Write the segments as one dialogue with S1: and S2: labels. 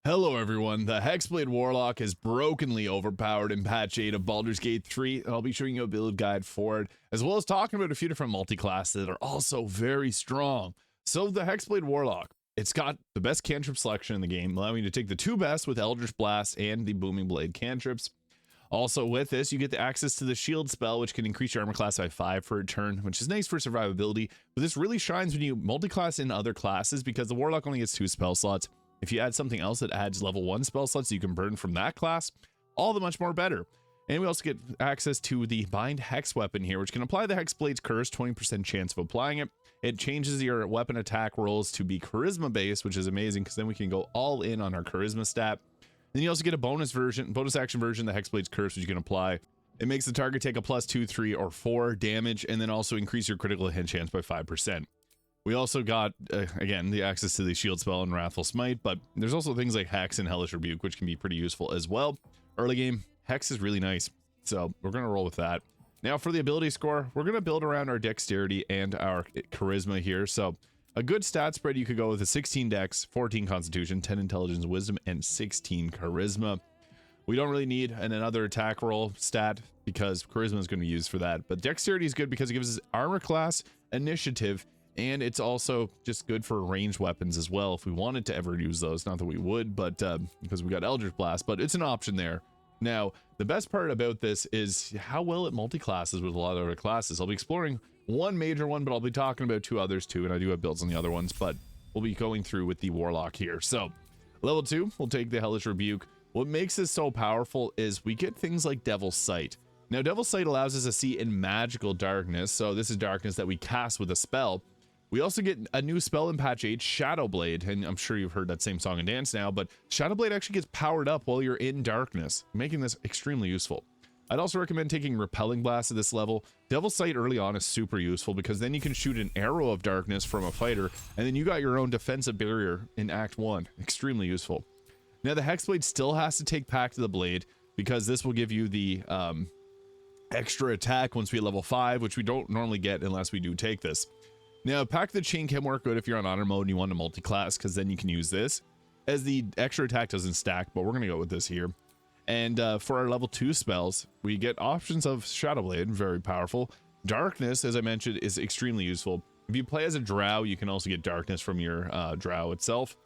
S1: Hello everyone, the Hexblade Warlock is brokenly overpowered in patch 8 of Baldur's Gate 3, and I'll be showing you a build guide for it, as well as talking about a few different multi-classes that are also very strong. So the Hexblade Warlock, it's got the best cantrip selection in the game, allowing you to take the two best with Eldritch Blast and the Booming Blade cantrips. Also with this, you get the access to the shield spell, which can increase your armor class by 5 for a turn, which is nice for survivability, but this really shines when you multi-class in other classes because the Warlock only gets 2 spell slots. If you add something else that adds level 1 spell slots you can burn from that class, all the much more better. And we also get access to the Bind Hex weapon here, which can apply the Hexblade's Curse, 20% chance of applying it. It changes your weapon attack rolls to be charisma based, which is amazing because then we can go all in on our charisma stat. Then you also get a bonus action version, the Hexblade's Curse, which you can apply. It makes the target take a +2, 3, or 4 damage, and then also increase your critical hit chance by 5%. We also got, again, the access to the shield spell and Wrathful Smite, but there's also things like Hex and Hellish Rebuke, which can be pretty useful as well. Early game, Hex is really nice, so we're going to roll with that. Now for the ability score, we're going to build around our dexterity and our charisma here. So a good stat spread, you could go with a 16 dex, 14 constitution, 10 intelligence, wisdom, and 16 charisma. We don't really need another attack roll stat because charisma is going to be used for that, but dexterity is good because it gives us armor class, initiative, and it's also just good for ranged weapons as well if we wanted to ever use those. Not that we would, but because we got Eldritch Blast, but it's an option there. Now, the best part about this is how well it multi-classes with a lot of other classes. I'll be exploring one major one, but I'll be talking about 2 others too, and I do have builds on the other ones, but we'll be going through with the Warlock here. So, level 2, we'll take the Hellish Rebuke. What makes this so powerful is we get things like Devil's Sight. Now, Devil's Sight allows us to see in magical darkness, so this is darkness that we cast with a spell. We also get a new spell in patch 8, Shadow Blade, and I'm sure you've heard that same song and dance now, but Shadow Blade actually gets powered up while you're in darkness, making this extremely useful. I'd also recommend taking Repelling Blast at this level. Devil's Sight early on is super useful because then you can shoot an arrow of darkness from a fighter, and then you got your own defensive barrier in Act 1. Extremely useful. Now the Hexblade still has to take Pact of the Blade because this will give you the extra attack once we hit level 5, which we don't normally get unless we do take this. Now, Pact of the Chain can work good if you're on honor mode and you want to multi-class, because then you can use this, as the extra attack doesn't stack, but we're going to go with this here. And for our level 2 spells, we get options of Shadow Blade, very powerful. Darkness, as I mentioned, is extremely useful. If you play as a drow, you can also get darkness from your drow itself.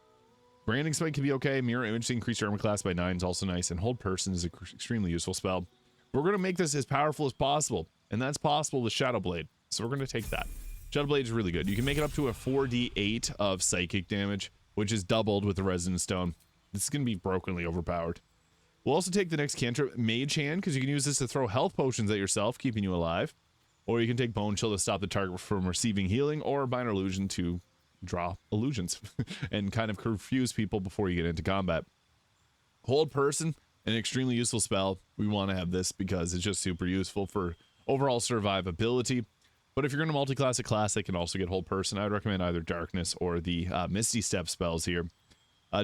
S1: Branding Smite can be okay. Mirror Image to increase your armor class by 9 is also nice, and Hold Person is an extremely useful spell. We're going to make this as powerful as possible, and that's possible with Shadow Blade, so we're going to take that. Shadow Blade is really good. You can make it up to a 4d8 of psychic damage, which is doubled with the Resonant Stone. This is going to be brokenly overpowered. We'll also take the next cantrip, Mage Hand, because you can use this to throw health potions at yourself, keeping you alive. Or you can take Bone Chill to stop the target from receiving healing, or Minor Illusion to draw illusions and kind of confuse people before you get into combat. Hold Person, an extremely useful spell. We want to have this because it's just super useful for overall survivability. But if you're going to multi-class a class that can also get Hold Person, I would recommend either Darkness or the Misty Step spells here.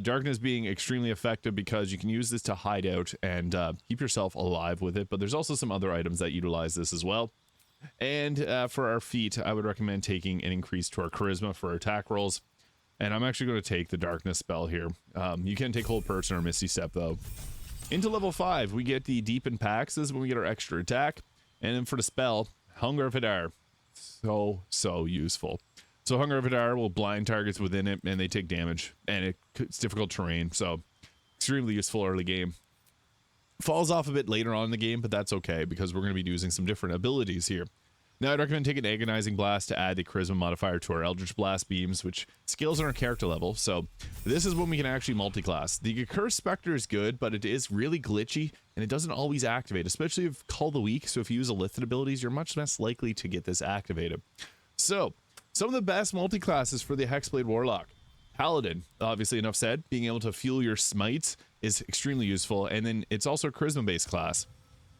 S1: Darkness being extremely effective because you can use this to hide out and keep yourself alive with it, but there's also some other items that utilize this as well. And for our feat, I would recommend taking an increase to our charisma for our attack rolls. And I'm actually going to take the Darkness spell here. You can take Hold Person or Misty Step though. Into level 5, we get the Deepen Pacts. This is when we get our extra attack. And then for the spell, Hunger of Hadar. So useful. So Hunger of Hadar will blind targets within it and they take damage, and it's difficult terrain, so extremely useful early game. Falls off a bit later on in the game, but that's okay because we're going to be using some different abilities here. Now I'd recommend taking Agonizing Blast to add the charisma modifier to our Eldritch Blast beams, which scales on our character level. So this is when we can actually multi-class. The Accursed Spectre is good, but it is really glitchy and it doesn't always activate, especially if Call the Weak. So if you use Illithid abilities, you're much less likely to get this activated. So some of the best multi-classes for the Hexblade Warlock. Paladin, obviously enough said, being able to fuel your smites is extremely useful, and then it's also a charisma based class.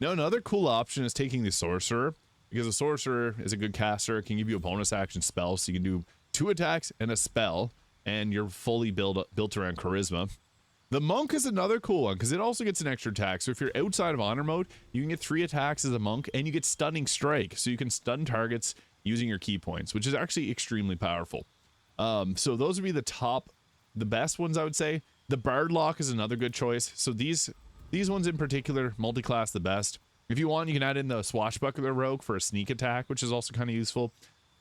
S1: Now another cool option is taking the Sorcerer, because a Sorcerer is a good caster. It can give you a bonus action spell, so you can do 2 attacks and a spell, and you're fully built around charisma. The Monk is another cool one, because it also gets an extra attack. So if you're outside of honor mode, you can get 3 attacks as a Monk, and you get Stunning Strike, so you can stun targets using your key points, which is actually extremely powerful. So those would be the best ones, I would say. The Bard Lock is another good choice. So these ones in particular, multi-class the best. If you want, you can add in the Swashbuckler Rogue for a sneak attack, which is also kind of useful.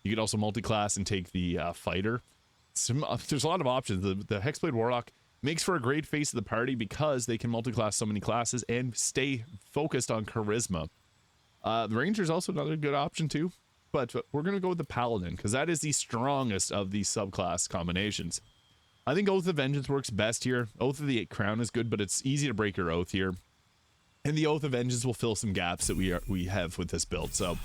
S1: You could also multi-class and take the Fighter. There's a lot of options. The Hexblade Warlock makes for a great face of the party because they can multi-class so many classes and stay focused on charisma. The Ranger is also another good option too, but we're going to go with the Paladin because that is the strongest of these subclass combinations. I think Oath of Vengeance works best here. Oath of the Crown is good, but it's easy to break your oath here. And the Oath of Vengeance will fill some gaps that we have with this build. So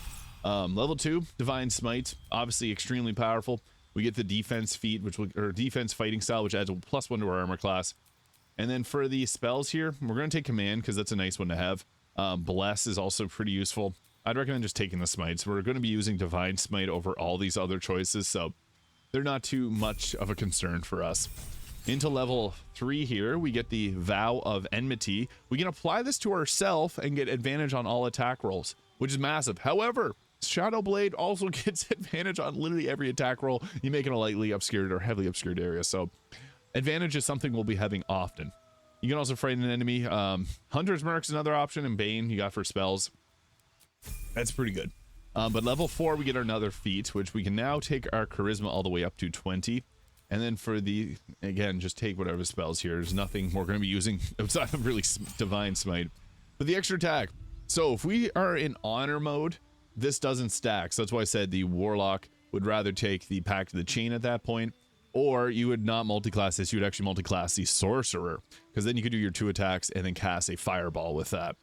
S1: level 2, Divine Smite, obviously extremely powerful. We get the defense feat, or defense fighting style, which adds a +1 to our armor class. And then for the spells here, we're going to take Command because that's a nice one to have. Bless is also pretty useful. I'd recommend just taking the smites. We're going to be using Divine Smite over all these other choices, so they're not too much of a concern for us. Into level 3 here, we get the Vow of Enmity. We can apply this to ourselves and get advantage on all attack rolls, which is massive. However, Shadow Blade also gets advantage on literally every attack roll you make in a lightly obscured or heavily obscured area. So advantage is something we'll be having often. You can also frighten an enemy. Hunter's Mark's another option, and Bane you got for spells. That's pretty good. But level 4, we get another feat, which we can now take our charisma all the way up to 20. And then for the, again, just take whatever spells here. There's nothing we're going to be using outside of really Divine Smite. But the extra attack. So if we are in honor mode, this doesn't stack. So that's why I said the Warlock would rather take the Pact of the Chain at that point. Or you would not multi-class this. You would actually multi-class the Sorcerer. Because then you could do your 2 attacks and then cast a Fireball with that.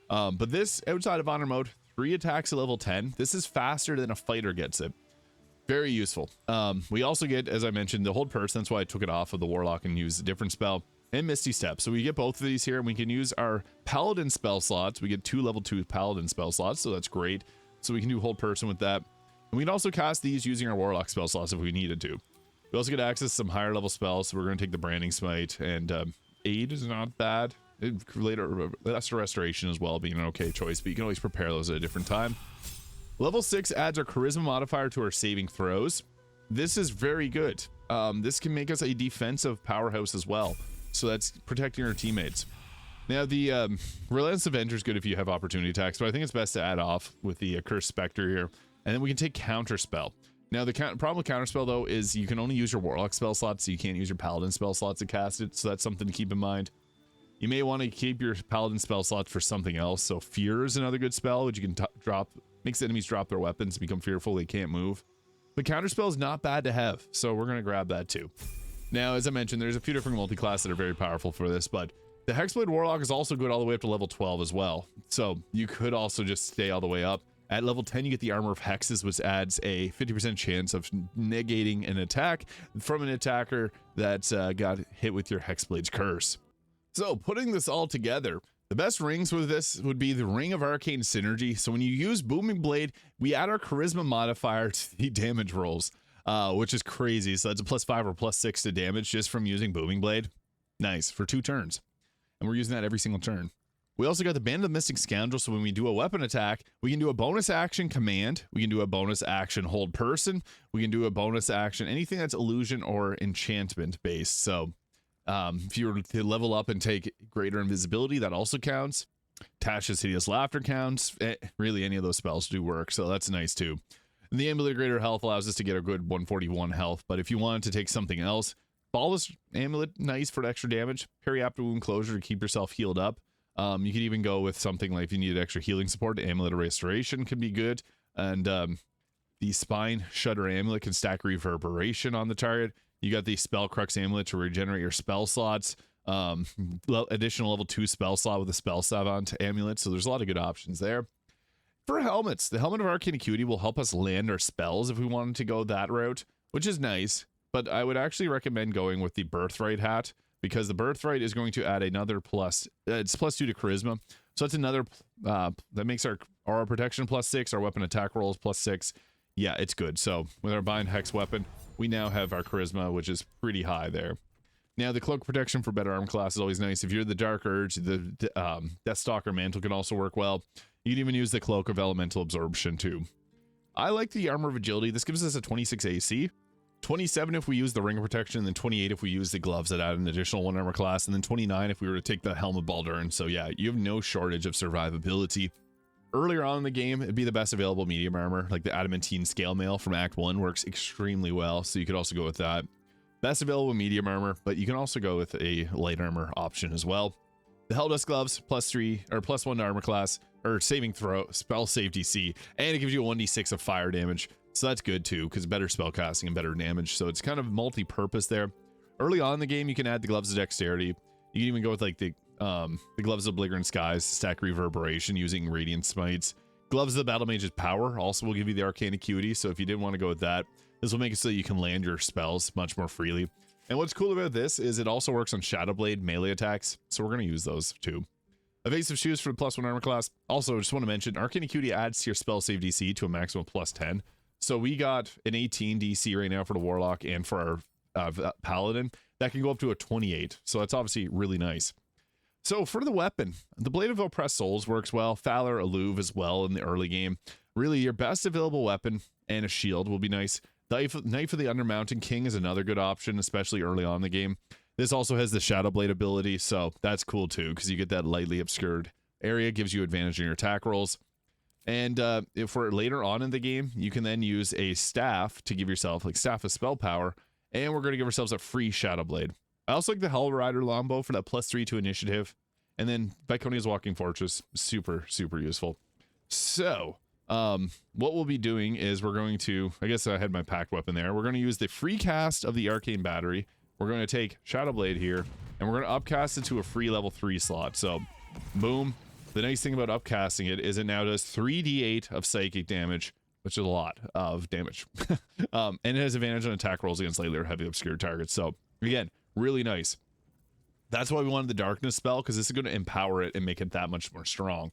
S1: But this, outside of honor mode, 3 attacks at level 10. This is faster than a fighter gets it. Very useful. We also get, as I mentioned, the Hold Person. That's why I took it off of the Warlock and used a different spell. And Misty Step. So we get both of these here, and we can use our Paladin spell slots. We get 2 level 2 Paladin spell slots, so that's great. So we can do Hold Person with that. And we can also cast these using our Warlock spell slots if we needed to. We also get access to some higher level spells, so we're going to take the Branding Smite, and Aid is not bad. Later, Lesser Restoration as well being an okay choice, but you can always prepare those at a different time. Level 6 adds our Charisma modifier to our saving throws. This is very good. This can make us a defensive powerhouse as well, so that's protecting our teammates. Now, the Relentless Avenger is good if you have opportunity attacks, but I think it's best to add off with the Cursed Spectre here, and then we can take Counterspell. Now, the problem with Counterspell, though, is you can only use your Warlock spell slots, so you can't use your Paladin spell slots to cast it, so that's something to keep in mind. You may want to keep your Paladin spell slots for something else, so Fear is another good spell, which you can drop, makes enemies drop their weapons, become fearful, they can't move. But Counterspell is not bad to have, so we're going to grab that too. Now, as I mentioned, there's a few different multi-class that are very powerful for this, but the Hexblade Warlock is also good all the way up to level 12 as well, so you could also just stay all the way up. At level 10, you get the Armor of Hexes, which adds a 50% chance of negating an attack from an attacker that got hit with your Hexblade's Curse. So, putting this all together, the best rings with this would be the Ring of Arcane Synergy. So when you use Booming Blade, we add our Charisma modifier to the damage rolls, which is crazy. So that's a +5 or +6 to damage just from using Booming Blade. Nice, for 2 turns. And we're using that every single turn. We also got the Band of Mystic Scoundrel, so when we do a weapon attack, we can do a bonus action command, we can do a bonus action hold person, we can do a bonus action, anything that's illusion or enchantment based. So if you were to level up and take greater invisibility, that also counts. Tasha's Hideous Laughter counts. Really, any of those spells do work, so that's nice too. And the Amulet of Greater Health allows us to get a good 141 health, but if you wanted to take something else, Baldur Amulet, nice for extra damage. Periapta Wound Closure to keep yourself healed up. You could even go with something like if you needed extra healing support, Amulet of Restoration can be good. And the Spine Shudder Amulet can stack Reverberation on the target. You got the Spell Crux Amulet to regenerate your spell slots. Additional level 2 spell slot with the Spell Savant Amulet. So there's a lot of good options there. For helmets, the Helmet of Arcane Acuity will help us land our spells if we wanted to go that route, which is nice. But I would actually recommend going with the Birthright Hat, because the Birthright is going to add another plus, it's +2 to Charisma. So that's another, that makes our aura protection +6, our weapon attack rolls +6. Yeah, it's good. So with our Bind Hex weapon, we now have our Charisma, which is pretty high there. Now, the Cloak Protection for better arm class is always nice. If you're the Dark Urge, the Deathstalker Mantle can also work well. You can even use the Cloak of Elemental Absorption too. I like the Armor of Agility. This gives us a 26 AC. 27 if we use the ring of protection, and then 28 if we use the gloves that add an additional 1 armor class, and then 29 if we were to take the helm of Baldur. And so yeah, you have no shortage of survivability. Earlier on in the game, it'd be the best available medium armor, like the adamantine scale mail from Act 1 works extremely well, so you could also go with that. Best available medium armor, but you can also go with a light armor option as well. The Helldust gloves, +3 or +1 to armor class, or saving throw, spell save DC, and it gives you a 1d6 of fire damage. So that's good too, because better spell casting and better damage. So it's kind of multi-purpose there. Early on in the game, you can add the gloves of dexterity. You can even go with like the gloves of belligerent skies, stack reverberation using radiant smites. Gloves of the battle mage's power also will give you the arcane acuity. So if you didn't want to go with that, this will make it so that you can land your spells much more freely. And what's cool about this is it also works on Shadowblade melee attacks. So we're going to use those too. Evasive shoes for the +1 armor class. Also, just want to mention, arcane acuity adds to your spell save DC to a maximum of +10. So we got an 18 DC right now for the Warlock, and for our Paladin, that can go up to a 28. So that's obviously really nice. So for the weapon, the Blade of Oppressed Souls works well. Valor, Alluve as well in the early game. Really, your best available weapon and a shield will be nice. Knife of the Undermountain King is another good option, especially early on in the game. This also has the Shadowblade ability, so that's cool too, because you get that lightly obscured area, gives you advantage in your attack rolls. And if for later on in the game, you can then use a staff to give yourself like staff of spell power, and we're going to give ourselves a free Shadowblade. I also like the Hell Rider Longbow for that +3 to initiative, and then Viconia's Walking Fortress, super useful. So what we'll be doing is we're going to, I guess I had my packed weapon there, we're going to use the free cast of the Arcane Battery. We're going to take Shadowblade here, and we're going to upcast it to a free level 3 slot. So boom. The nice thing about upcasting it is it now does 3d8 of psychic damage, which is a lot of damage. And it has advantage on attack rolls against lightly or heavily obscured targets. So again, really nice. That's why we wanted the darkness spell, because this is going to empower it and make it that much more strong.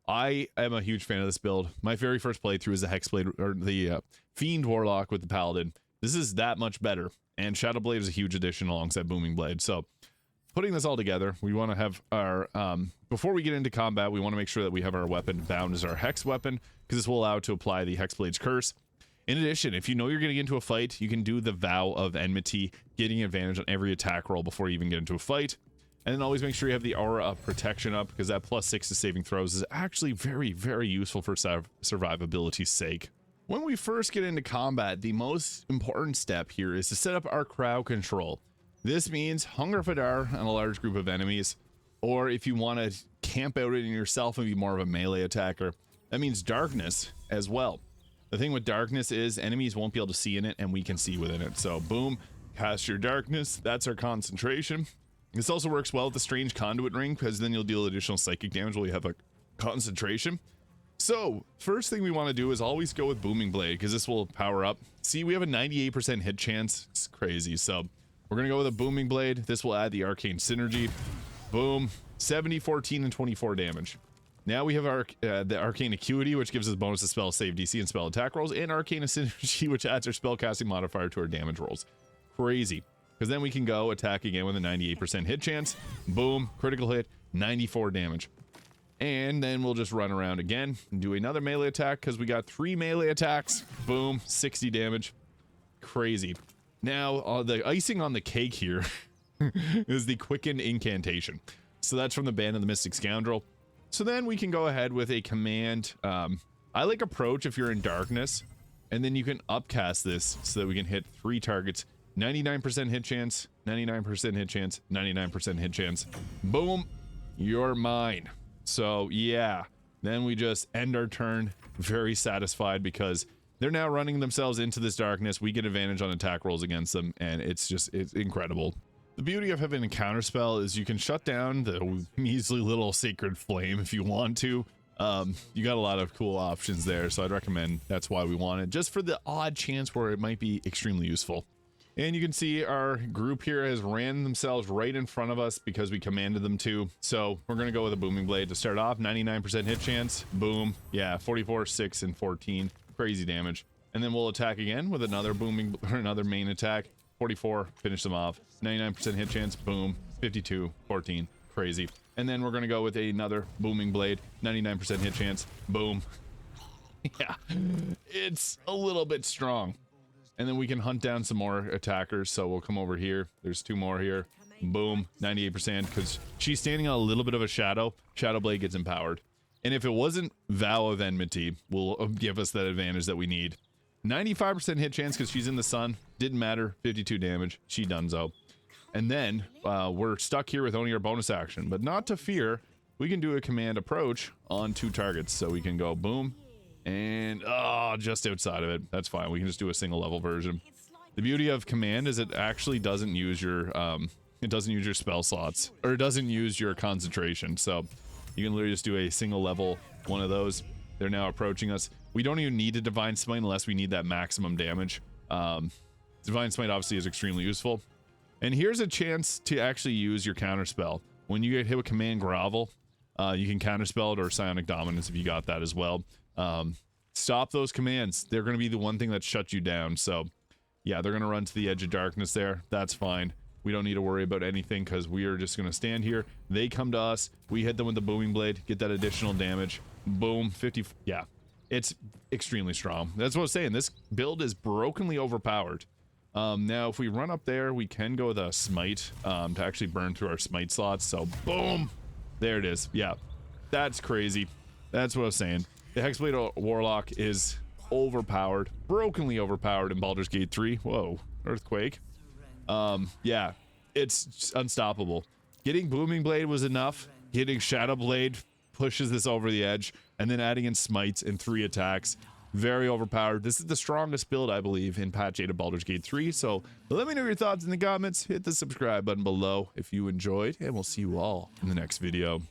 S1: I am a huge fan of this build. My very first playthrough is the Hexblade, or the Fiend Warlock with the Paladin. This is that much better, and Shadowblade is a huge addition alongside Booming Blade. So putting this all together, we want to have our, before we get into combat, we want to make sure that we have our weapon bound as our Hex weapon, because this will allow it to apply the Hexblade's curse. In addition, if you know you're getting into a fight, you can do the Vow of Enmity, getting advantage on every attack roll before you even get into a fight. And then always make sure you have the Aura of Protection up, because that +6 to saving throws is actually very useful for survivability's sake. When we first get into combat, the most important step here is to set up our crowd control. This means Hunger Fadar and a large group of enemies, or if you want to camp out in yourself and be more of a melee attacker, that means darkness as well. The thing with darkness is enemies won't be able to see in it, and we can see within it. So boom, cast your darkness, that's our concentration. This also works well with the strange conduit ring, because then you'll deal additional psychic damage while you have a concentration. So first thing we want to do is always go with Booming Blade, because this will power up. See, we have a 98% hit chance. It's crazy. So we're going to go with a Booming Blade. This will add the arcane synergy. Boom, 70, 14, and 24 damage. Now we have our the arcane acuity, which gives us bonus to spell save DC and spell attack rolls, and arcane synergy, which adds our spellcasting modifier to our damage rolls. Crazy. Because then we can go attack again with a 98% hit chance. Boom, critical hit, 94 damage. And then we'll just run around again and do another melee attack, because we got 3 melee attacks. Boom, 60 damage. Crazy. Now, the icing on the cake here is the Quicken Incantation. So that's from the Band of the Mystic Scoundrel. So then we can go ahead with a command. I like Approach if you're in darkness, and then you can upcast this so that we can hit 3 targets. 99% hit chance, 99% hit chance, 99% hit chance. Boom, you're mine. So yeah, then we just end our turn very satisfied, because they're now running themselves into this darkness. We get advantage on attack rolls against them, and it's incredible. The beauty of having a counterspell is you can shut down the measly little Sacred Flame if you want to. You got a lot of cool options there, so I'd recommend that's why we want it, just for the odd chance where it might be extremely useful. And you can see our group here has ran themselves right in front of us because we commanded them to. So we're going to go with a Booming Blade to start off. 99% hit chance. Boom. Yeah, 44, 6, and 14. Crazy damage. And then we'll attack again with another another main attack. 44, finish them off. 99% hit chance. Boom. 52, 14. Crazy. And then we're going to go with another Booming Blade. 99% hit chance. Boom. Yeah, it's a little bit strong. And then we can hunt down some more attackers. So we'll come over here. There's 2 more here. Boom, 98%, because she's standing on a little bit of a shadow. Shadow Blade gets empowered. And if it wasn't Vow of Enmity, will give us that advantage that we need. 95% hit chance because she's in the sun. Didn't matter. 52 damage. She donezo. And then we're stuck here with only our bonus action. But not to fear, we can do a command approach on 2 targets. So we can go boom and just outside of it. That's fine. We can just do a single level version. The beauty of command is it actually doesn't use your spell slots, or it doesn't use your concentration. So you can literally just do a single level one of those. They're now approaching us. We don't even need a Divine Smite unless we need that maximum damage. Divine Smite obviously is extremely useful. And here's a chance to actually use your counterspell. When you get hit with Command Grovel, you can counterspell it, or Psionic Dominance if you got that as well. Stop those commands. They're going to be the one thing that shuts you down. So yeah, they're going to run to the edge of darkness there. That's fine. We don't need to worry about anything because we are just going to stand here. They come to us. We hit them with the Booming Blade, get that additional damage. Boom, 50. Yeah, it's extremely strong. That's what I was saying. This build is brokenly overpowered. Now, if we run up there, we can go with a Smite to actually burn through our Smite slots. So, boom. There it is. Yeah, that's crazy. That's what I was saying. The Hexblade Warlock is overpowered, brokenly overpowered in Baldur's Gate 3. Whoa, earthquake. Yeah, it's unstoppable. Getting Booming Blade was enough. Getting Shadow Blade pushes this over the edge, and then adding in Smites and 3 attacks. Very overpowered. This is the strongest build, I believe, in patch 8 of Baldur's Gate 3. So let me know your thoughts in the comments. Hit the subscribe button below if you enjoyed, and we'll see you all in the next video.